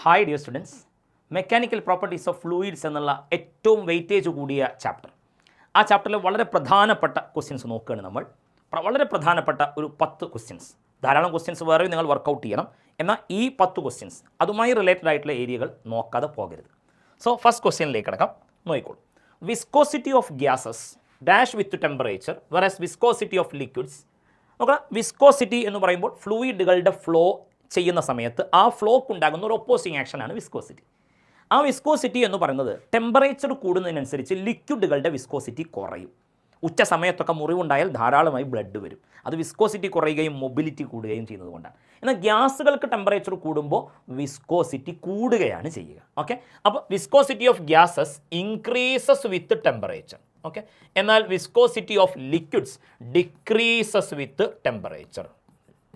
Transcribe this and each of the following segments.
Hi dear students, mechanical properties of fluids എന്നുള്ള ഏറ്റവും weightage കൂടിയ ചാപ്റ്റർ. ആ ചാപ്റ്ററിൽ വളരെ പ്രധാനപ്പെട്ട ക്വസ്റ്റ്യൻസ് നോക്കുകയാണ് നമ്മൾ. വളരെ പ്രധാനപ്പെട്ട ഒരു 10 ക്വസ്റ്റ്യൻസ്, ധാരാളം ക്വസ്റ്റ്യൻസ് വേറെ നിങ്ങൾ വർക്കൗട്ട് ചെയ്യണം. എന്നാൽ ഈ 10 ക്വസ്റ്റ്യൻസ് അതുമായി റിലേറ്റഡ് ആയിട്ടുള്ള ഏരിയകൾ നോക്കാതെ പോകരുത്. സോ ഫസ്റ്റ് ക്വസ്റ്റ്യനിലേക്ക് കിടക്കാം, നോക്കിക്കോളൂ. Viscosity of gases dash with temperature versus viscosity of liquids. നോക്കാം, വിസ്കോസിറ്റി എന്ന് പറയുമ്പോൾ ഫ്ലൂയിഡുകളുടെ ഫ്ലോ ചെയ്യുന്ന സമയത്ത് ആ ഫ്ലോക്ക് ഉണ്ടാകുന്ന ഒരു ഒപ്പോസിങ് ആക്ഷനാണ് വിസ്കോസിറ്റി. ആ വിസ്കോസിറ്റി എന്ന് പറയുന്നത് ടെമ്പറേച്ചർ കൂടുന്നതിനനുസരിച്ച് ലിക്വിഡുകളുടെ വിസ്കോസിറ്റി കുറയും. ഉച്ച സമയത്തൊക്കെ മുറിവുണ്ടായാൽ ധാരാളമായി ബ്ലഡ് വരും. അത് വിസ്കോസിറ്റി കുറയുകയും മൊബിലിറ്റി കൂടുകയും ചെയ്യുന്നത് കൊണ്ടാണ്. എന്നാൽ ഗ്യാസുകൾക്ക് ടെമ്പറേച്ചർ കൂടുമ്പോൾ വിസ്കോസിറ്റി കൂടുകയാണ് ചെയ്യുക. ഓക്കെ, അപ്പോൾ viscosity of gases increases with temperature. Okay, എന്നാൽ viscosity of liquids decreases with temperature.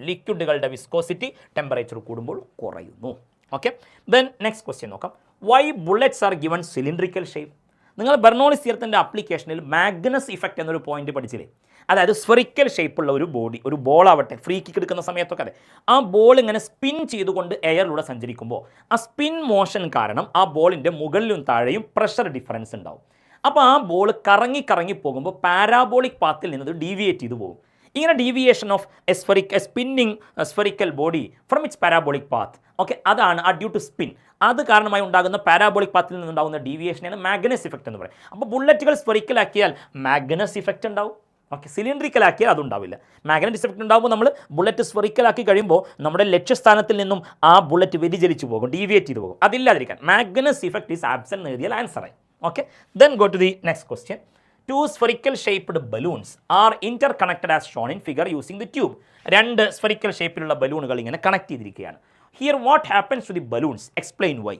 ലിക്വിഡുകളുടെ വിസ്കോസിറ്റി ടെമ്പറേച്ചർ കൂടുമ്പോൾ കുറയുന്നു. ഓക്കെ, ദെൻ നെക്സ്റ്റ് ക്വസ്റ്റ്യൻ നോക്കാം. Why bullets are given cylindrical shape? നിങ്ങൾ ബെർണോളിസ് തിയറത്തിൻ്റെ ആപ്ലിക്കേഷനിൽ മാഗ്നസ് ഇഫക്റ്റ് എന്നൊരു പോയിന്റ് പഠിച്ചില്ലേ? അതായത് സ്ഫെറിക്കൽ ഷേപ്പുള്ള ഒരു ബോഡി, ഒരു ബോൾ ആവട്ടെ, ഫ്രീ കിക്ക് എടുക്കുന്ന സമയത്തൊക്കെ അതെ, ആ ബോൾ ഇങ്ങനെ സ്പിൻ ചെയ്തുകൊണ്ട് എയറിലൂടെ സഞ്ചരിക്കുമ്പോൾ ആ സ്പിൻ മോഷൻ കാരണം ആ ബോളിൻ്റെ മുകളിലും താഴെയും പ്രഷർ ഡിഫറൻസ് ഉണ്ടാവും. അപ്പോൾ ആ ബോൾ കറങ്ങി പോകുമ്പോൾ പാരാബോളിക് പാത്തിൽ നിന്നത് ഡീവിയേറ്റ് ചെയ്തു പോകും. ഇങ്ങനെ deviation of spinning spherical body from it's parabolic path. Okay, അതാണ് ആ ഡ്യൂ ടു സ്പിൻ, അത് കാരണമായി ഉണ്ടാകുന്ന പാരാബോളിക് പാത്തിൽ നിന്നുണ്ടാകുന്ന ഡീവിയേഷനാണ് മാഗ്നസ് ഇഫക്റ്റ് എന്ന് പറയും. അപ്പോൾ ബുള്ളറ്റുകൾ സ്ഫെറിക്കലാക്കിയാൽ മാഗ്നസ് ഇഫക്റ്റ് ഉണ്ടാവും. ഓക്കെ, സിലിണ്ടറിക്കലാക്കിയാൽ അതുണ്ടാവില്ല. മാഗ്നറ്റിക് ഇഫക്റ്റ് ഉണ്ടാകുമ്പോൾ നമ്മൾ ബുള്ളറ്റ് സ്ഫെറിക്കലാക്കി കഴിയുമ്പോൾ നമ്മുടെ ലക്ഷ്യസ്ഥാനത്തിൽ നിന്നും ആ ബുള്ളറ്റ് വ്യതിചലിച്ചു പോകും, ഡീവിയേറ്റ് ചെയ്തു പോകും. അതില്ലാതിരിക്കാൻ മാഗ്നസ് ഇഫക്റ്റ് ഈസ് ആബ്സെന്റ് എന്ന് എഴുതിയാൽ ആൻസറായി. Okay, then go to the next question. Two spherical shaped balloons are interconnected as shown in figure using the tube. രണ്ട് സ്ഫെറിക്കൽ ഷേപ്പിലുള്ള ബലൂണുകൾ ഇങ്ങനെ കണക്ട് ചെയ്തിരിക്കുകയാണ്. Here what happens to the balloons? Explain why.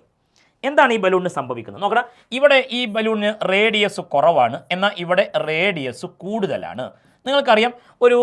എന്താണ് ഈ ബലൂണിന് സംഭവിക്കുന്നത്? നോക്കണം, ഇവിടെ ഈ ബലൂണിന് റേഡിയസ് കുറവാണ്, എന്നാൽ ഇവിടെ റേഡിയസ് കൂടുതലാണ്. നിങ്ങൾക്കറിയാം, ഒരു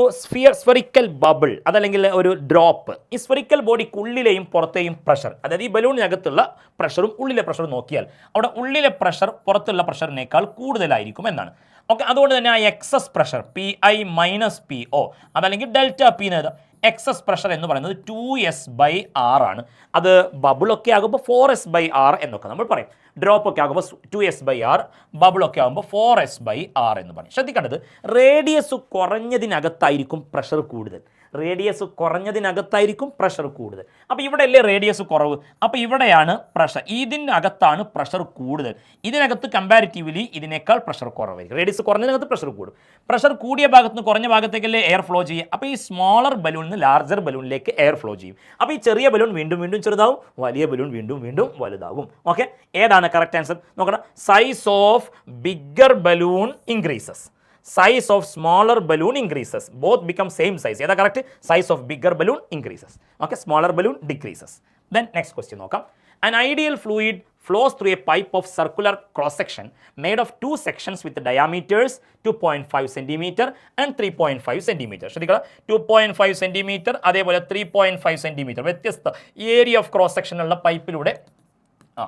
സ്ഫെറിക്കൽ ബബിൾ അതല്ലെങ്കിൽ ഒരു ഡ്രോപ്പ്, ഈ സ്ഫെറിക്കൽ ബോഡിക്കുള്ളിലെയും പുറത്തെയും പ്രഷർ, അതായത് ഈ ബലൂണിനകത്തുള്ള പ്രഷറും ഉള്ളിലെ പ്രഷറും നോക്കിയാൽ അവിടെ ഉള്ളിലെ പ്രഷർ പുറത്തുള്ള പ്രഷറിനേക്കാൾ കൂടുതലായിരിക്കും എന്നാണ്. ഓക്കെ, അതുകൊണ്ട് തന്നെ ആ excess pressure PI minus PO അതല്ലെങ്കിൽ ഡെൽറ്റ പി എന്നത് എക്സസ് പ്രഷർ എന്ന് പറയുന്നത് 2S/R ആണ്. അത് ബബിളൊക്കെ ആകുമ്പോൾ 4S/R എന്നൊക്കെ നമ്മൾ പറയും. ഡ്രോപ്പ് ഒക്കെ ആകുമ്പോൾ 2S/R, ബബിളൊക്കെ ആകുമ്പോൾ 4S/R എന്ന് പറയും. ശ്രദ്ധിക്കേണ്ടത്, റേഡിയസ് കുറഞ്ഞതിനകത്തായിരിക്കും പ്രഷർ കൂടുതൽ. റേഡിയസ് കുറഞ്ഞതിനകത്തായിരിക്കും പ്രഷർ കൂടുതൽ. അപ്പോൾ ഇവിടെ അല്ലേ റേഡിയസ് കുറവ്, അപ്പോൾ ഇവിടെയാണ് പ്രഷർ, ഇതിനകത്താണ് പ്രഷർ കൂടുതൽ. ഇതിനകത്ത് കമ്പാരിറ്റീവ്ലി ഇതിനേക്കാൾ പ്രഷർ കുറവായിരിക്കും. റേഡിയസ് കുറഞ്ഞതിനകത്ത് പ്രഷർ കൂടും. പ്രഷർ കൂടിയ ഭാഗത്ത് നിന്ന് കുറഞ്ഞ ഭാഗത്തേക്കല്ലേ എയർ ഫ്ലോ ചെയ്യുക. അപ്പോൾ ഈ സ്മോളർ ബലൂണിൽ നിന്ന് ലാർജർ ബലൂണിലേക്ക് എയർ ഫ്ലോ ചെയ്യും. അപ്പോൾ ഈ ചെറിയ ബലൂൺ വീണ്ടും ചെറുതാവും, വലിയ ബലൂൺ വീണ്ടും വലുതാവും. ഓക്കെ, ഏതാണ് കറക്റ്റ് ആൻസർ? നോക്കണം, size of bigger balloon increases, size of smaller balloon increases, both become same size. ഏതാ correct? size of bigger balloon increases. Okay, smaller balloon decreases. Then next question നോക്കാം. An ideal fluid flows through a pipe of circular cross section made of two sections with diameters 2.5 cm and 3.5 cm. ശ്രദ്ധിക്കുക, 2.5 cm അതേപോലെ 3.5 cm വ്യത്യസ്ത area of cross section ഉള്ള പൈപ്പിലൂടെ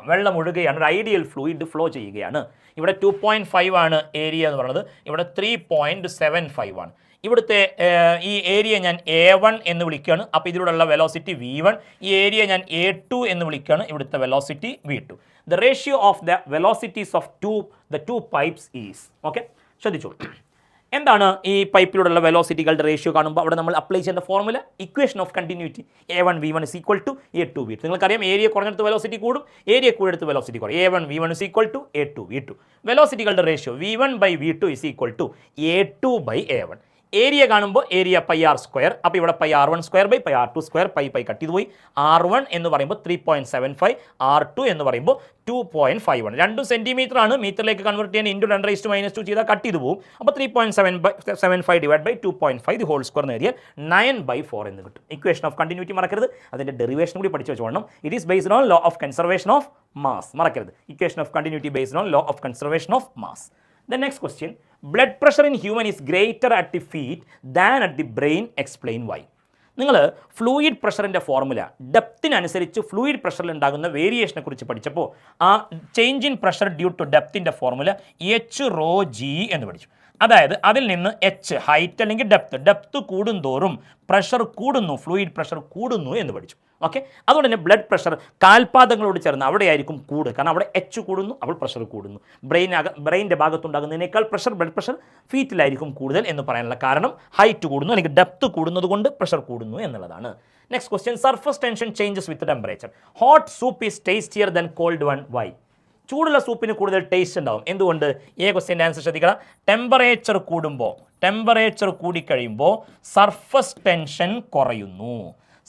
വെള്ളം ഒഴുകുകയാണ്. ഒരു ideal fluid flow ചെയ്യുകയാണ്. ഇവിടെ 2.5 ആണ് ഏരിയ എന്ന് പറയുന്നത്, ഇവിടെ 3.75 ആണ്. ഇവിടുത്തെ ഈ ഏരിയ ഞാൻ A1 എന്ന് വിളിക്കുകയാണ്. അപ്പോൾ ഇതിലൂടെയുള്ള വെലോസിറ്റി V1. ഈ ഏരിയ ഞാൻ A2 എന്ന് വിളിക്കുകയാണ്. ഇവിടുത്തെ velocity V2. The ratio of the velocities of the two pipes is. Okay, ശ്രദ്ധിച്ചോളൂ. എന്താണ് ഈ പൈപ്പിലൂടെയുള്ള വെലോസിറ്റികളുടെ റേഷ്യോ കാണുമ്പോൾ അവിടെ നമ്മൾ അപ്ലൈ ചെയ്യുന്ന formula equation of continuity. A1 V1 is equal to A2 V2. നിങ്ങൾക്കറിയാം, ഏരിയ കുറഞ്ഞെടുത്ത് വെലോസിറ്റി കൂടും, ഏരിയ കൂടെടുത്ത് വെലോസിറ്റി കുറയും. A1 V1 is equal to A2 V2. വെലോസിറ്റികളുടെ ratio V1/V2 is equal to A2/A1. Area കാണുമ്പോൾ ഏരിയ πr², അപ്പോൾ ഇവിടെ πr1² πr2² cut ചെയ്ത് പോയി. R1 എന്ന് പറയുമ്പോൾ 3.75, R2 എന്ന് പറയുമ്പോൾ 2.51. 2 സെൻറ്റിമീറ്റർ ആണ്. മീറ്ററിലേക്ക് കൺവേർട്ട് ചെയ്യാൻ ഇൻറ്റു 10⁻² ചെയ്താൽ കട്ട് ചെയ്ത് പോകും. അപ്പോൾ 3.75 divide by 2.5 the whole square നേടിയാൽ 9/4 എന്ന് കിട്ടും. ഇക്വേഷൻ ഓഫ് കണ്ടിന്യൂറ്റി മറക്കരുത്, അതിൻ്റെ ഡെറിവേഷൻ കൂടി പഠിച്ചു വെച്ചോളണം. It is based on law of conservation of mass. മറക്കരുത്, equation of continuity based on law of conservation of mass. The next question, blood pressure in human is greater at the feet than at the brain. Explain why. നിങ്ങൾ fluid പ്രഷറിൻ്റെ formula ഡെപ്തിനനുസരിച്ച് fluid പ്രഷറിൽ ഉണ്ടാകുന്ന വേരിയേഷനെ കുറിച്ച് പഠിച്ചപ്പോൾ ആ change in pressure due to ഡെപ്തിൻ്റെ ഫോർമുല HρG എന്ന് പഠിച്ചു. അതായത് അതിൽ നിന്ന് എച്ച് ഹൈറ്റ് അല്ലെങ്കിൽ ഡെപ്ത് കൂടുന്തോറും പ്രഷർ കൂടുന്നു, ഫ്ലൂയിഡ് പ്രഷർ കൂടുന്നു എന്ന് പഠിച്ചു. ഓക്കെ, അതുകൊണ്ട് തന്നെ ബ്ലഡ് പ്രഷർ കാൽപാദങ്ങളോട് ചേർന്ന് അവിടെയായിരിക്കും കൂടുക, കാരണം അവിടെ എച്ച് കൂടുന്നു, അപ്പോൾ പ്രഷർ കൂടുന്നു. ബ്രെയിൻ്റെ ഭാഗത്തുണ്ടാകുന്നതിനേക്കാൾ ബ്ലഡ് പ്രഷർ ഫീറ്റിലായിരിക്കും കൂടുതൽ എന്ന് പറയാനുള്ള കാരണം ഹൈറ്റ് കൂടുന്നു അല്ലെങ്കിൽ ഡെപ്ത് കൂടുന്നത് കൊണ്ട് പ്രഷർ കൂടുന്നു എന്നുള്ളതാണ്. Next question, surface tension changes with temperature. Hot soup is tastier than cold one, why? ചൂടുള്ള സൂപ്പിന് കൂടുതൽ ടേസ്റ്റ് ഉണ്ടാവും. എന്തുകൊണ്ട്? ക്വസ്റ്റ്യൻ്റെ ആൻസർ ശ്രദ്ധിക്കണം. ടെമ്പറേച്ചർ കൂടിക്കഴിയുമ്പോൾ സർഫസ് ടെൻഷൻ കുറയുന്നു.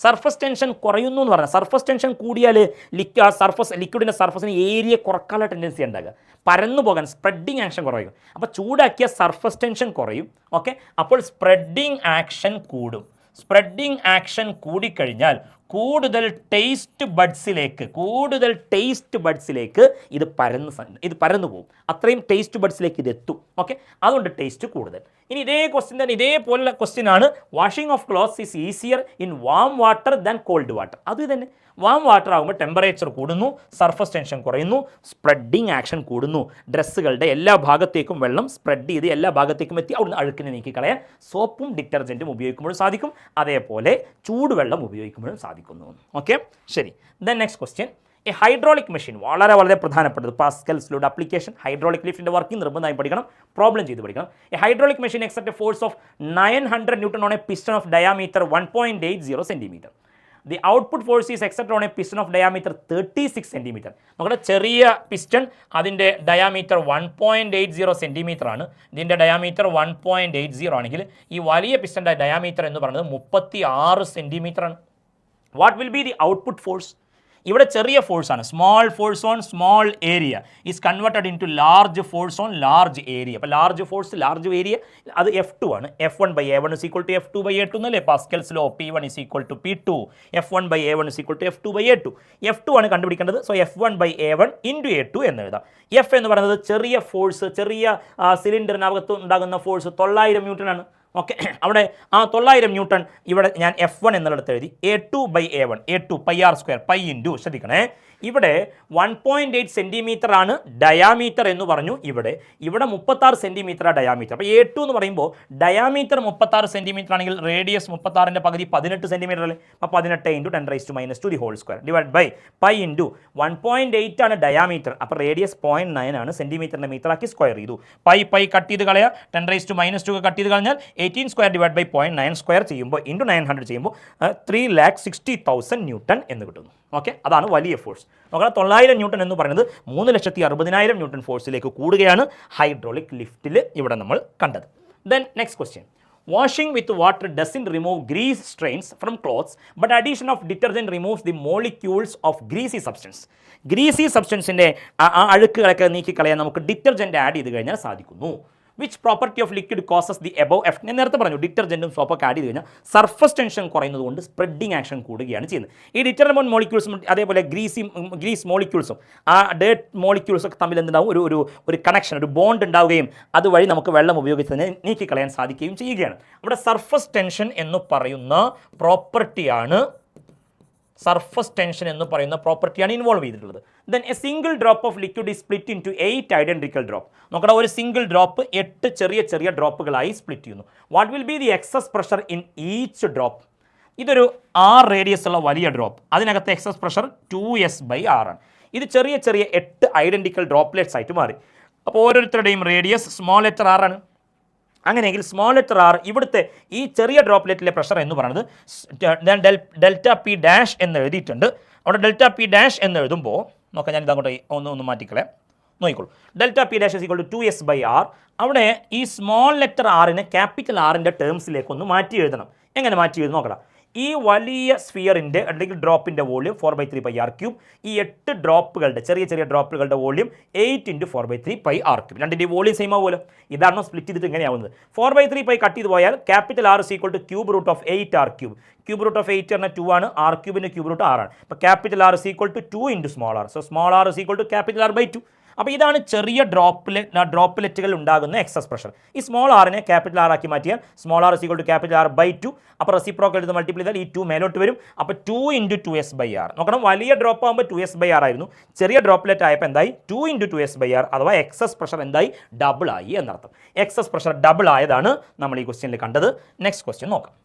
സർഫസ് ടെൻഷൻ കുറയുന്നു എന്ന് പറഞ്ഞാൽ സർഫസ് ടെൻഷൻ കൂടിയാൽ ലിക്വിഡിൻ്റെ സർഫസിന് ഏരിയ കുറക്കാനുള്ള ടെൻഡൻസി ഉണ്ടാകുക, പരന്നു പോകാൻ സ്പ്രെഡിങ് ആക്ഷൻ കുറയും. അപ്പോൾ ചൂടാക്കിയ സർഫസ് ടെൻഷൻ കുറയും. ഓക്കെ, അപ്പോൾ സ്പ്രെഡിങ് ആക്ഷൻ കൂടും. സ്പ്രെഡിങ് ആക്ഷൻ കൂടിക്കഴിഞ്ഞാൽ കൂടുതൽ ടേസ്റ്റ് ബഡ്സിലേക്ക് ഇത് പരന്നു പോകും. അത്രയും ടേസ്റ്റ് ബഡ്സിലേക്ക് ഇത് എത്തും. ഓക്കെ, അതുകൊണ്ട് ടേസ്റ്റ് കൂടുതൽ. ഇനി ഇതേ ക്വസ്റ്റ്യൻ തന്നെ ഇതേപോലുള്ള ക്വസ്റ്റ്യൻ ആണ്, washing of clothes is easier in warm water than cold water. അത് തന്നെ വാം വാട്ടർ ആകുമ്പോൾ ടെമ്പറേച്ചർ കൂടുന്നു, സർഫസ് ടെൻഷൻ കുറയുന്നു, സ്പ്രെഡിങ് ആക്ഷൻ കൂടുന്നു. ഡ്രസ്സുകളുടെ എല്ലാ ഭാഗത്തേക്കും വെള്ളം സ്പ്രെഡ് ചെയ്ത് എല്ലാ ഭാഗത്തേക്കും എത്തി അവിടുന്ന് അഴുക്കിനെ നീക്കിക്കളയാൻ സോപ്പും ഡിറ്റർജൻറ്റും ഉപയോഗിക്കുമ്പോഴും സാധിക്കും, അതേപോലെ ചൂടുവെള്ളം ഉപയോഗിക്കുമ്പോഴും സാധിക്കുന്നു. ഓക്കെ, ശരി. Then next question, a hydraulic machine, വളരെ പ്രധാനപ്പെട്ടത്, പാസ്കൽസ് ലോഡ് ആപ്ലിക്കേഷൻ, ഹൈഡ്രോളിക് ലിഫ്റ്റിൻ്റെ വർക്കിംഗ് നിർബന്ധമായി പഠിക്കണം, പ്രോബ്ലം ചെയ്ത് പഠിക്കണം. A hydraulic machine except a force of 900 Newton on a piston of diameter 1.80 centimeter. The output force is exerted on a piston of diameter 36 centimeter. നമ്മുടെ ചെറിയ piston അതിൻ്റെ diameter 1.80 centimetre ആണ്. ഇതിൻ്റെ ഡയാമീറ്റർ 1.80 ആണെങ്കിൽ ഈ വലിയ പിസ്റ്റൻ്റെ ഡയാമീറ്റർ എന്ന് പറയുന്നത് 36 സെൻറ്റിമീറ്റർ ആണ്. What will be the output force? ഇവിടെ ചെറിയ ഫോഴ്സാണ്, small force on small area is converted in to large force on large area. അപ്പോൾ ലാർജ് ഫോഴ്സ് ലാർജ് ഏരിയ അത് F2 ആണ്. F1/A1 is equal to F2/A2 എന്നല്ലേ Pascal's law. P1 is equal to P2, F1/A1 is equal to F2/A2. F2 ആണ് കണ്ടുപിടിക്കേണ്ടത്. So F1/A1 into A2 എന്ന് എഴുതാം. F എന്ന് പറയുന്നത് ചെറിയ ഫോഴ്സ്, ചെറിയ സിലിണ്ടറിനകത്ത് ഉണ്ടാകുന്ന ഫോഴ്സ് 900 ന്യൂട്ടൺ ആണ്. ഓക്കെ, അവിടെ ആ 900 ന്യൂട്ടൺ ഇവിടെ ഞാൻ F1 എന്നുള്ളത് എഴുതി. A2/A1, A2 πr², π ഇൻറ്റു, ശ്രദ്ധിക്കണേ, ഇവിടെ 1.8 സെൻറ്റിമീറ്റർ ആണ് ഡയാമീറ്റർ എന്ന് പറഞ്ഞു. ഇവിടെ 36 സെൻറ്റിമീറ്ററാണ് ഡയാമീറ്റർ. അപ്പോൾ A2 എന്ന് പറയുമ്പോൾ ഡയാമീറ്റർ 36 സെൻറ്റിമീറ്റർ ആണെങ്കിൽ റേഡിയസ് 36ൻ്റെ പകുതി 18 സെൻറ്റിമീറ്റർ അല്ലേ. അപ്പോൾ 18 × 10⁻² the whole square divide by pi into 1.8 ആണ് ഡയാമീറ്റർ. അപ്പോൾ റേഡിയസ് 0.9 ആണ്, സെൻറ്റിമീറ്ററിൻ്റെ മീറ്ററാക്കി സ്ക്വയർ ചെയ്തു. പൈ കട്ട് ചെയ്ത് കളയുക, 10⁻² കട്ട് ചെയ്ത് കളഞ്ഞാൽ 18² ഡിവൈഡ് ബൈ 0.9² ചെയ്യുമ്പോൾ ഇൻറ്റു 900 ചെയ്യുമ്പോൾ 3,60,000 ന്യൂട്ടൺ എന്ന് കിട്ടുന്നു. ഓക്കെ, അതാണ് വലിയ ഫോഴ്സ്. നോക്കണം, 900 ന്യൂട്ടൺ എന്ന് പറയുന്നത് 3,60,000 ന്യൂട്ടൺ ഫോഴ്സിലേക്ക് കൂടുകയാണ് ഹൈഡ്രോളിക് ലിഫ്റ്റിൽ ഇവിടെ നമ്മൾ കണ്ടത്. Then next question, washing with water doesn't remove grease strains from clothes but addition of detergent removes the molecules of greasy substance. Greasy സബ്സ്റ്റൻസിൻ്റെ ആ അഴുക്കുകളൊക്കെ നീക്കിക്കളയാൻ നമുക്ക് ഡിറ്റർജൻറ്റ് ആഡ് ചെയ്ത് കഴിഞ്ഞാൽ സാധിക്കുന്നു. Which property of liquid causes the above effect? ഞാൻ നേരത്തെ പറഞ്ഞു, ഡിറ്റർജൻറ്റും സോപ്പൊക്കെ ആഡ് ചെയ്ത് കഴിഞ്ഞാൽ സർഫസ് ടെൻഷൻ കുറയുന്നത് കൊണ്ട് സ്പ്രെഡിങ് ആക്ഷൻ കൂടുകയാണ് ചെയ്യുന്നത്. ഈ ഡിറ്റർജൻറ്റ് മോളിക്യൂൾസും അതേപോലെ ഗ്രീസ് മോളിക്യൂൾസും ആ ഡേർട്ട് മോളിക്യൂൾസൊക്കെ തമ്മിൽ എന്തുണ്ടാവും, ഒരു കണക്ഷൻ, ഒരു ബോണ്ട് ഉണ്ടാവുകയും അതുവഴി നമുക്ക് വെള്ളം ഉപയോഗിച്ചതിനെ നീക്കിക്കളയാൻ സാധിക്കുകയും ചെയ്യുകയാണ്. അവിടെ സർഫസ് ടെൻഷൻ എന്ന് പറയുന്ന പ്രോപ്പർട്ടിയാണ് ഇൻവോൾവ് ചെയ്തിട്ടുള്ളത്. Then a single drop of liquid is split in to 8 identical drop. നോക്കണം, ഒരു സിംഗിൾ ഡ്രോപ്പ് 8 ചെറിയ ഡ്രോപ്പുകളായി സ്പ്ലിറ്റ് ചെയ്യുന്നു. What will be the excess pressure in each drop? ഇതൊരു R റേഡിയസ് ഉള്ള വലിയ ഡ്രോപ്പ്, അതിനകത്ത് എക്സസ് പ്രഷർ 2S/R ആണ്. ഇത് ചെറിയ 8 ഐഡൻറ്റിക്കൽ ഡ്രോപ്ലെറ്റ്സ് ആയിട്ട് മാറി. അപ്പോൾ ഓരോരുത്തരുടെയും റേഡിയസ് സ്മോൾ ലെറ്റർ R ആണ്. അങ്ങനെയെങ്കിൽ സ്മോൾ ലെറ്റർ R ഇവിടുത്തെ ഈ ചെറിയ ഡ്രോപ്ലെറ്റിലെ പ്രഷർ എന്ന് പറയുന്നത് ΔP' എന്ന് എഴുതിയിട്ടുണ്ട്. അവിടെ ΔP' എന്ന് എഴുതുമ്പോൾ നോക്കാം, ഞാൻ ഇതങ്ങോട്ട് ഒന്ന് മാറ്റിക്കളയാം, നോക്കിക്കോളൂ. ΔP' is equal to 2S/R. അവിടെ ഈ സ്മോൾ ലെറ്റർ ആറിനെ ക്യാപിറ്റൽ ആറിൻ്റെ ടേംസിലേക്കൊന്ന് മാറ്റി എഴുതണം. എങ്ങനെ മാറ്റി എഴുതും നോക്കണം. ഈ വലിയ സ്ഫിയറിൻ്റെ അല്ലെങ്കിൽ ഡ്രോപ്പിൻ്റെ വോള്യൂം 4/3πr³. ഈ 8 ഡ്രോപ്പുകളുടെ ചെറിയ ഡ്രോപ്പുകളുടെ വോള്യൂം 8 × 4/3πr³. രണ്ടിൻ്റെ വോള്യൂം സെയിം ആവുമല്ലോ. ഇതാണ് സ്പ്ലിറ്റ് ചെയ്തിട്ട് ഇങ്ങനെയാവുന്നത്. 4/3π കട്ട് ചെയ്ത് പോയാൽ capital R is equal to √8r³. √8 പറഞ്ഞാൽ 2 ആണ്, R³ √6 ആണ്. അപ്പോൾ capital R is equal to 2 × small r. So small r is equal to capital R/2. അപ്പോൾ ഇതാണ് ചെറിയ ഡ്രോപ്പ്ലെറ്റുകൾ ഉണ്ടാകുന്ന എക്സസ് പ്രഷർ. ഈ സ്മോൾ ആറിനെ ക്യാപിറ്റൽ ആർ ആക്കി മാറ്റിയാൽ small R is equal to capital R by 2. അപ്പോൾ റെസിപ്രോക്കൽ എടുത്ത് മൾട്ടിപ്ലൈ ചെയ്താൽ ഈ 2 മേലോട്ട് വരും. അപ്പോൾ 2 × 2s/r. നോക്കണം, വലിയ ഡ്രോപ്പ് ആകുമ്പോൾ 2s/r ആയിരുന്നു, ചെറിയ ഡ്രോപ്പ്ലെറ്റ് ആയപ്പോൾ എന്തായി 2 × 2s/r, അഥവാ എക്സസ് പ്രഷർ എന്തായി ഡബിൾ ആയി എന്നർത്ഥം. എക്സസ് പ്രഷർ ഡബിൾ ആയതാണ് നമ്മൾ ഈ ക്വസ്റ്റ്യനിൽ കണ്ടത്. നെക്സ്റ്റ് ക്വസ്റ്റ്യൻ നോക്കാം.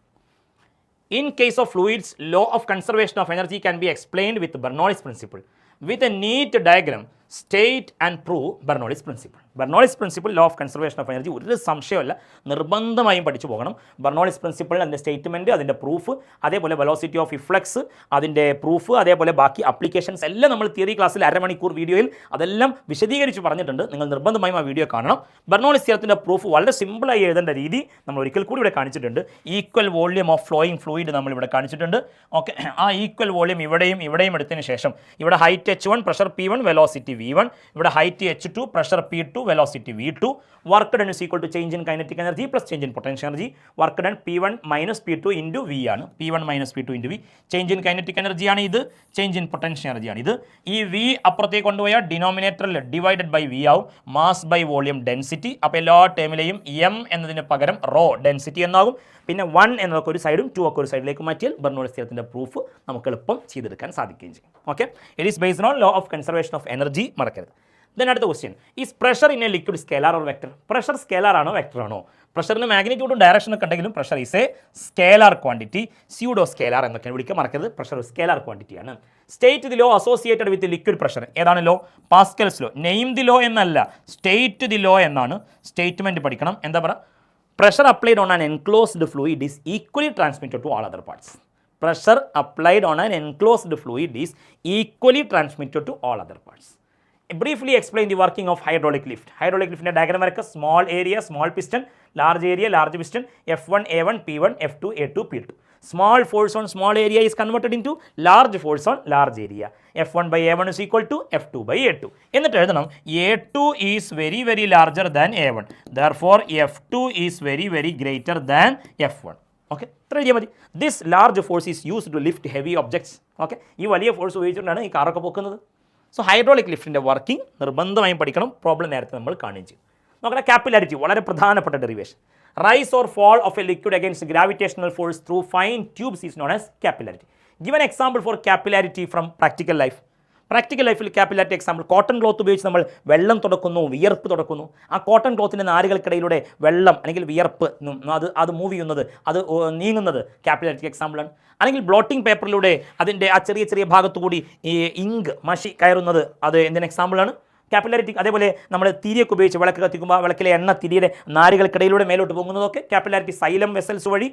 In case of fluids, law of conservation of energy can be explained with Bernoulli's principle. With a neat diagram, state and prove Bernoulli's principle. Bernoulli's principle, law of conservation of energy, ഒരു സംശയമല്ല, നിർബന്ധമായും പഠിച്ചു പോകണം. Bernoulli's principle, അതിൻ്റെ statement, അതിൻ്റെ proof, അതേപോലെ velocity of ഇഫ്ലക്സ്, അതിൻ്റെ proof, അതേപോലെ ബാക്കി അപ്ലിക്കേഷൻസ് എല്ലാം നമ്മൾ തിയറി ക്ലാസ്സിൽ അരമണിക്കൂർ വീഡിയോയിൽ അതെല്ലാം വിശദീകരിച്ച് പറഞ്ഞിട്ടുണ്ട്. നിങ്ങൾ നിർബന്ധമായും ആ വീഡിയോ കാണണം. ബെർണോളിസ് തിയറത്തിൻ്റെ പ്രൂഫ് വളരെ സിമ്പിളായി എഴുതേണ്ട രീതി നമ്മൾ ഒരിക്കൽ കൂടി ഇവിടെ കാണിച്ചിട്ടുണ്ട്. Equal volume of flowing fluid നമ്മളിവിടെ കാണിച്ചിട്ടുണ്ട്. ഓക്കെ, ആ ഈക്വൽ വോള്യൂം ഇവിടെയും എടുത്തതിന് ശേഷം ഇവിടെ height h1, pressure p1, velocity v1, ഇവിടെ height h2, pressure p2, velocity v2. Work done is equal to change in kinetic energy plus change in potential energy. Work done p1 - p2 into v ആണ്. p1 - p2 into v. Change in kinetic എനർജിയാണ് ഇത്, change in potential എനർജിയാണ് ഇത്. ഈ v അപ്പുറത്തേക്ക് കൊണ്ടുപോയാൽ ഡിനോമിനേറ്ററിൽ divided by v ആവും, മാസ് ബൈ വോളിയം ഡെൻസിറ്റി. അപ്പോൾ എല്ലാ ടേമിലെയും m എന്നതിന് പകരം റോ ഡെൻസിറ്റി എന്നാകും. പിന്നെ 1 എന്നതൊക്കെ ഒരു സൈഡും 2 ഒക്കെ ഒരു സൈഡിലേക്ക് മാറ്റിയാൽ ബെർണോളിസ് തിയറത്തിൻ്റെ പ്രൂഫ് നമുക്ക് എളുപ്പം ചെയ്തെടുക്കാൻ സാധിക്കുകയും ചെയ്യും. Okay, it is based on law of conservation of energy, മറക്കരുത്. ദെൻ അടുത്ത question, is pressure in a liquid scalar or vector? Pressure scalar ആണോ വെക്ടർ ആണോ? പ്രഷറിന് മാഗ്നിറ്റ്യൂഡും ഡയറക്ഷൻ ഒക്കെ ഉണ്ടെങ്കിലും pressure is a scalar quantity, pseudo scalar എന്നൊക്കെ വിളിക്കാൻ മറക്കരുത്. പ്രഷർ സ്കേലാർ ക്വാണ്ടിറ്റിയാണ്. State the law associated with liquid pressure. ഏതാണ് law? Pascal's law. Name the law എന്നല്ല, സ്റ്റേറ്റ് ദി ലോ എന്നാണ്. സ്റ്റേറ്റ്മെൻറ്റ് പഠിക്കണം. എന്താ പറയുക? Pressure applied on an enclosed fluid is equally transmitted to all other parts. Pressure applied on an enclosed fluid is equally transmitted to all other parts. Briefly explain the working of hydraulic lift. Hydraulic lift diagram വരയ്ക്കുക. Small area, small piston, large area, large piston, F1, A1, P1, F2, A2, P2. Small force on small area is converted into large force on large area. F1 by A1 is equal to F2 by A2. എന്നിട്ട് എഴുതണം A2 is very very larger than A1. Therefore F2 is very very greater than F1. Okay, ഇത്ര എഴുതിയാൽ മതി. This large force is used to lift heavy objects. Okay, ഈ വലിയ force ഉപയോഗിച്ചുകൊണ്ടാണ് ഈ കാറൊക്കെ പൊക്കുന്നത്. സോ ഹൈഡ്രോളിക് ലിഫ്റ്റിൻ്റെ വർക്കിംഗ് നിർബന്ധമായും പഠിക്കണം. പ്രോബ്ലം നേരത്തെ നമ്മൾ കാണിച്ചു. നോക്കണം, ക്യാപ്പിലാരിറ്റി വളരെ പ്രധാനപ്പെട്ട derivation. Rise or fall of a liquid against gravitational force through fine tubes is known as capillarity. Give an example for capillarity from practical life. Practical ലൈഫിൽ ക്യാപ്പിലാരിറ്റി എക്സാമ്പിൾ, കോട്ടൺ ക്ലോത്ത് ഉപയോഗിച്ച് നമ്മൾ വെള്ളം തുടക്കുന്നു, വിയർപ്പ് തുടക്കുന്നു. ആ cotton ക്ലോത്തിൻ്റെ നാരുകൾക്കിടയിലൂടെ വെള്ളം അല്ലെങ്കിൽ വിയർപ്പ് അത് മൂവ് ചെയ്യുന്നത്, അത് നീങ്ങുന്നത് ക്യാപ്പിലാരിറ്റി എക്സാമ്പിളാണ്. അല്ലെങ്കിൽ ബ്ലോട്ടിംഗ് പേപ്പറിലൂടെ അതിൻ്റെ ആ ചെറിയ ചെറിയ ഭാഗത്തുകൂടി ഈ ഇങ്ക് മഷി കയറുന്നത്, അത് എന്തിന് എക്സാമ്പിളാണ്? ക്യാപ്പിലാരിറ്റി. അതേപോലെ നമ്മൾ തിരിയൊക്കെ ഉപയോഗിച്ച് വിളക്ക് കത്തിക്കുമ്പോൾ വിളക്കിലെ എണ്ണ തിരിയുടെ നാരുകൾക്കിടയിലൂടെ മേലോട്ട് പോകുന്നതൊക്കെ ക്യാപ്പിലാരിറ്റി. സൈലം വെസൽസ് വഴി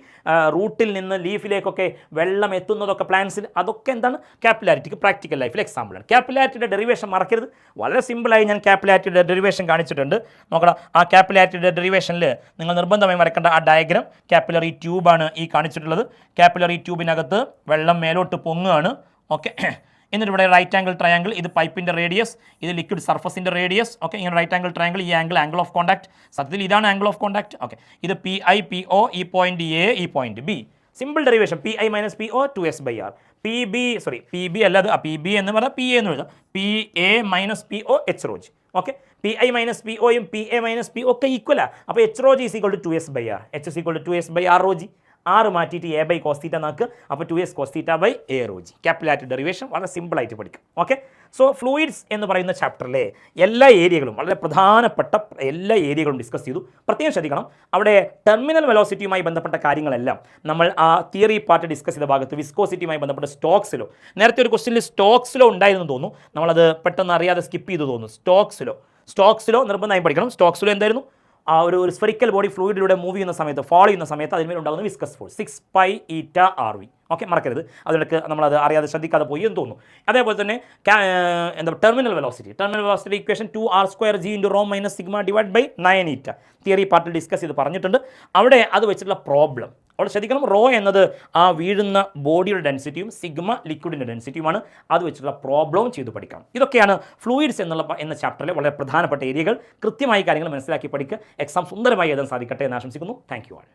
റൂട്ടിൽ നിന്ന് ലീഫിലേക്കൊക്കെ വെള്ളം എത്തുന്നതൊക്കെ പ്ലാന്റ്സിൽ, അതൊക്കെ എന്താണ്? ക്യാപ്പിലാരിറ്റിക്ക് പ്രാക്ടിക്കൽ ലൈഫിൽ എക്സാമ്പിളാണ്. ക്യാപ്പിലാരിറ്റിയുടെ ഡെറിവേഷൻ മറക്കരുത്. വളരെ സിമ്പിളായി ഞാൻ ക്യാപ്പിലാരിറ്റിയുടെ ഡെറിവേഷൻ കാണിച്ചിട്ടുണ്ട്. നോക്കണം, ആ ക്യാപ്പിലാരിറ്റിയുടെ ഡെറിവേഷനിൽ നിങ്ങൾ നിർബന്ധമായും വരക്കേണ്ട ആ ഡയഗ്രാം ക്യാപ്പിലറി ട്യൂബാണ് ഈ കാണിച്ചിട്ടുള്ളത്. ക്യാപ്പിലറി ട്യൂബിനകത്ത് വെള്ളം മേലോട്ട് പൊങ്ങുകയാണ്. ഓക്കെ, എന്നിട്ട് ഇവിടെ റൈറ്റ് ആംഗിൾ ട്രയാംഗിൾ, ഇത് പൈപ്പിൻ്റെ റേഡിയസ്, ഇത് ലിക്വിഡ് സർഫസിൻ്റെ റേഡിയസ്. ഓക്കെ, ഇങ്ങനെ റൈറ്റ് ആംഗിൾ ട്രയാംഗിൾ, ഈ ആംഗിൾ ഓഫ് കോൺടാക്ട്. സത്യത്തിൽ ഇതാണ് ആംഗിൾ ഓഫ് കോൺടാക്ട്. ഓക്കെ, ഇത് PI PO, ഈ പോയിന്റ് A, ഈ point B. Simple derivation, PI - PO 2s/r. PB അല്ല, അത് PB എന്ന് പറഞ്ഞാൽ PA എന്ന് എഴുതാം. PA - PO H ρg. Okay, PI - PO യും PA - PO ഒക്കെ ഈക്വലാണ്. അപ്പോൾ H ρg is equal to 2s/r. H is equal to 2s/r ρg. ആറ് മാറ്റിയിട്ട് A by cos theta നാക്ക്. അപ്പോൾ 2s cos theta by A ρg. Capillarity derivation വളരെ സിമ്പിളായിട്ട് പഠിക്കും. ഓക്കെ, സോ ഫ്ലൂയിഡ്സ് എന്ന് പറയുന്ന ചാപ്റ്ററിലെ എല്ലാ ഏരിയകളും, വളരെ പ്രധാനപ്പെട്ട എല്ലാ ഏരിയകളും ഡിസ്കസ് ചെയ്തു. പ്രത്യേകം ശ്രദ്ധിക്കണം, അവിടെ ടെർമിനൽ വെലോസിറ്റിയുമായി ബന്ധപ്പെട്ട കാര്യങ്ങളെല്ലാം നമ്മൾ ആ തിയറി പാർട്ട് ഡിസ്കസ് ചെയ്ത ഭാഗത്ത് വിസ്കോസിറ്റിയുമായി ബന്ധപ്പെട്ട സ്റ്റോക്സിലോ, നേരത്തെ ഒരു ക്വസ്റ്റ്യനിൽ സ്റ്റോക്സിലോ ഉണ്ടായിരുന്നു തോന്നുന്നു, നമ്മളത് പെട്ടെന്ന് അറിയാതെ സ്കിപ്പ് ചെയ്തു തോന്നുന്നു. സ്റ്റോക്സിലോ നിർബന്ധമായും പഠിക്കണം. സ്റ്റോക്സിലോ എന്തായിരുന്നു? ആ ഒരു സ്ഫെറിക്കൽ ബോഡി ഫ്ലൂയിഡിലൂടെ മൂവ് ചെയ്യുന്ന സമയത്ത്, ഫോളോ ചെയ്യുന്ന സമയത്ത് അതിന്മേൽ ഉണ്ടാകുന്ന വിസ്കസ് ഫോഴ്സ് 6π∗RV. ഓക്കെ, മറക്കരുത്. അതിനൊക്കെ നമ്മളത് അറിയാതെ ശ്രദ്ധിക്കാതെ പോയി എന്ന് തോന്നുന്നു. അതേപോലെ തന്നെ terminal velocity equation 2r²g × ρ - σ / 9η theory പാർട്ടിൽ ഡിസ്കസ് ചെയ്ത് പറഞ്ഞിട്ടുണ്ട്. അവിടെ അത് വെച്ചിട്ടുള്ള പ്രോബ്ലം അവിടെ ശ്രദ്ധിക്കണം. റോ എന്നത് ആ വീഴുന്ന ബോഡിയുടെ ഡെൻസിറ്റിയും, സിഗ്മ ലിക്വിഡിൻ്റെ ഡെൻസിറ്റിയുമാണ്. അത് വെച്ചിട്ടുള്ള പ്രോബ്ലം ചെയ്ത് പഠിക്കണം. ഇതൊക്കെയാണ് ഫ്ലൂയിഡ്സ് എന്ന ചാപ്റ്ററിലെ വളരെ പ്രധാനപ്പെട്ട ഏരിയകൾ. കൃത്യമായി കാര്യങ്ങൾ മനസ്സിലാക്കി പഠിക്കുക. എക്സാം സുന്ദരമായി എഴുതാൻ സാധിക്കട്ടെ എന്ന് ആശംസിക്കുന്നു. Thank you all.